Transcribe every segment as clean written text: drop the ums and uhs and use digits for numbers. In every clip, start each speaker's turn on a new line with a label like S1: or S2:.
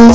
S1: Un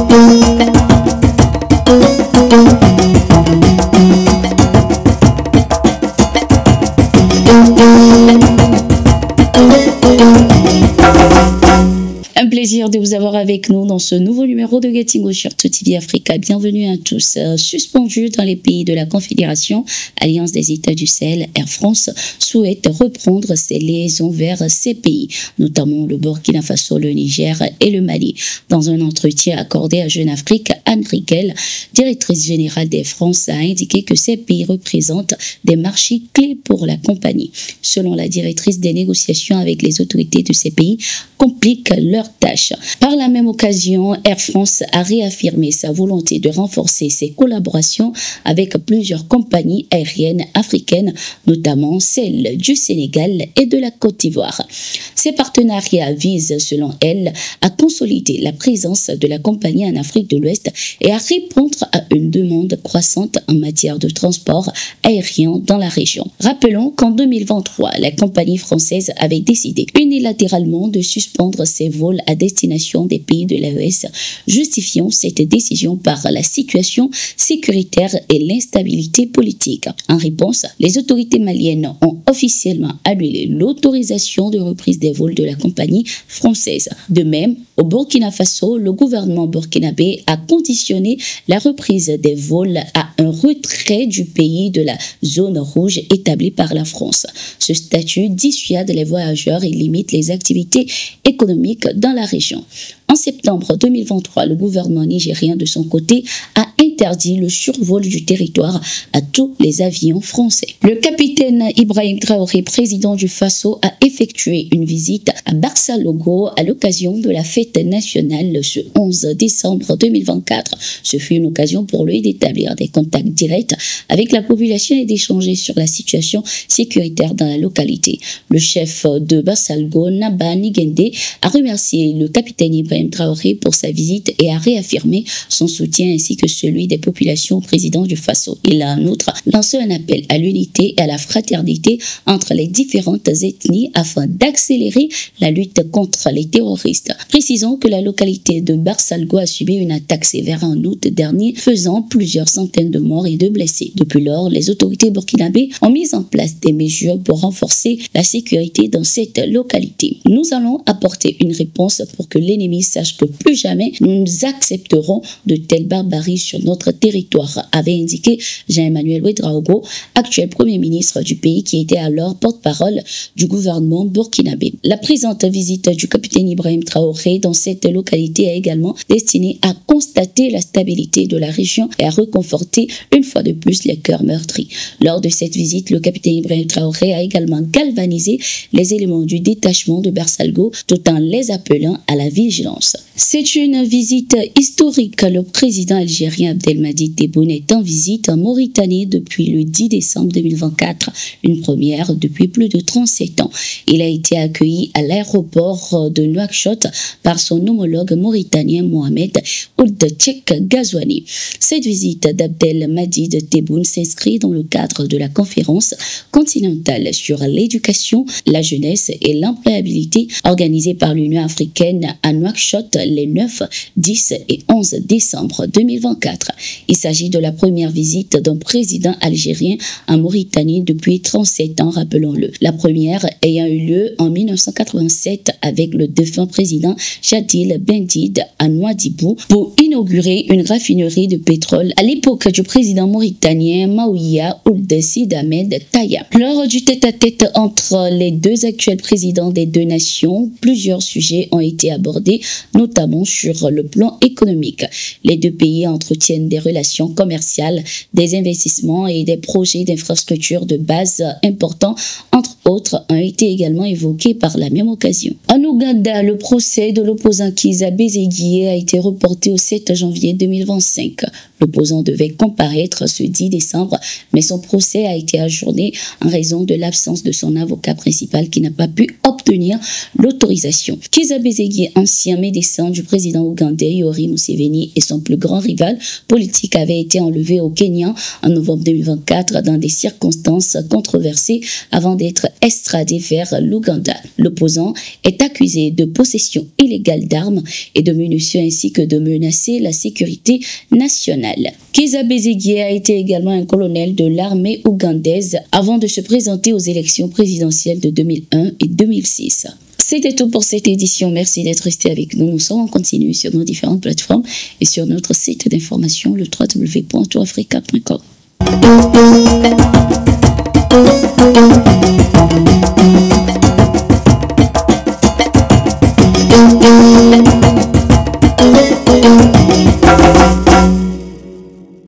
S1: plaisir de vous avoir avec nous dans ce nouveau numéro de Getting Go sur TV Africa. Bienvenue à tous. Suspendu dans les pays de la Confédération, Alliance des États du Sahel, Air France souhaite reprendre ses liaisons vers ces pays, notamment le Burkina Faso, le Niger et le Mali. Dans un entretien accordé à Jeune Afrique, Anne Riquel, directrice générale d'Air France, a indiqué que ces pays représentent des marchés clés pour la compagnie. Selon la directrice, des négociations avec les autorités de ces pays compliquent leurs tâches. Par la même occasion, Air France a réaffirmé sa volonté de renforcer ses collaborations avec plusieurs compagnies aériennes africaines, notamment celles du Sénégal et de la Côte d'Ivoire. Ces partenariats visent, selon elle, à consolider la présence de la compagnie en Afrique de l'Ouest et à répondre à une demande croissante en matière de transport aérien dans la région. Rappelons qu'en 2023, la compagnie française avait décidé unilatéralement de suspendre ses vols à destination des pays de l'AES, justifiant cette décision par la situation sécuritaire et l'instabilité politique. En réponse, les autorités maliennes ont officiellement annulé l'autorisation de reprise des vols de la compagnie française. De même, au Burkina Faso, le gouvernement burkinabé a conditionné la reprise des vols à un retrait du pays de la zone rouge établie par la France. Ce statut dissuade les voyageurs et limite les activités économiques dans la région. En septembre 2023, le gouvernement nigérien, de son côté, a interdit le survol du territoire à tous les avions français. Le capitaine Ibrahim Traoré, président du Faso, a effectué une visite à Barça-Logo à l'occasion de la fête nationale ce 11 décembre 2024. Ce fut une occasion pour lui d'établir des contacts directs avec la population et d'échanger sur la situation sécuritaire dans la localité. Le chef de Barça-Logo, Naba Nigende, a remercié le capitaine Ibrahim Traoré pour sa visite et a réaffirmé son soutien ainsi que celui des populations au président du Faso. Il a en outre lancé un appel à l'unité et à la fraternité entre les différentes ethnies afin d'accélérer la lutte contre les terroristes. Précisons que la localité de Barça-Logo a subi une attaque sévère en août dernier, faisant plusieurs centaines de morts et de blessés. Depuis lors, les autorités burkinabées ont mis en place des mesures pour renforcer la sécurité dans cette localité. Nous allons apporter une réponse pour que l'ennemi sache que plus jamais nous accepterons de telles barbaries sur notre territoire, avait indiqué Jean-Emmanuel Ouedraogo, actuel premier ministre du pays qui était alors porte-parole du gouvernement burkinabé. La présente visite du capitaine Ibrahim Traoré dans cette localité est également destinée à constater la stabilité de la région et à reconforter une fois de plus les cœurs meurtris. Lors de cette visite, le capitaine Ibrahim Traoré a également galvanisé les éléments du détachement de Barça-Logo tout en les appelant à la vigilance. C'est une visite historique. Le président algérien Abdelmadjid Tebboune est en visite en Mauritanie depuis le 10 décembre 2024, une première depuis plus de 37 ans. Il a été accueilli à l'aéroport de Nouakchott par son homologue mauritanien Mohamed Ould Cheikh Ghazouani. Cette visite d'Abdelmadjid Tebboune s'inscrit dans le cadre de la conférence continentale sur l'éducation, la jeunesse et l'employabilité organisée par l'Union africaine à Nouakchott les 9, 10 et 11 décembre 2024. Il s'agit de la première visite d'un président algérien en Mauritanie depuis 37 ans, rappelons-le. La première ayant eu lieu en 1987 avec le défunt président Jadil Bendid à Nouadhibou pour inaugurer une raffinerie de pétrole à l'époque du président mauritanien Maouia Ould Sid Ahmed Taya. Lors du tête-à-tête entre les deux actuels présidents des deux nations, plusieurs sujets ont été abordés, notamment sur le plan économique. Les deux pays entretiennent des relations commerciales, des investissements et des projets d'infrastructures de base importants, entre autres, ont été également évoqués par la même occasion. En Ouganda, le procès de l'opposant Kizza Besigye a été reporté au 7 janvier 2025. L'opposant devait comparaître ce 10 décembre, mais son procès a été ajourné en raison de l'absence de son avocat principal qui n'a pas pu obtenir l'autorisation. Kizza Besigye, ancien médecin du président ougandais Yoweri Museveni et son plus grand rival politique, avait été enlevé au Kenya en novembre 2024 dans des circonstances controversées avant d'être extradé vers l'Ouganda. L'opposant est est accusé de possession illégale d'armes et de munitions ainsi que de menacer la sécurité nationale. Kizza Besigye a été également un colonel de l'armée ougandaise avant de se présenter aux élections présidentielles de 2001 et 2006. C'était tout pour cette édition. Merci d'être resté avec nous. Nous sommes en continu sur nos différentes plateformes et sur notre site d'information, le www.tourafrica.com.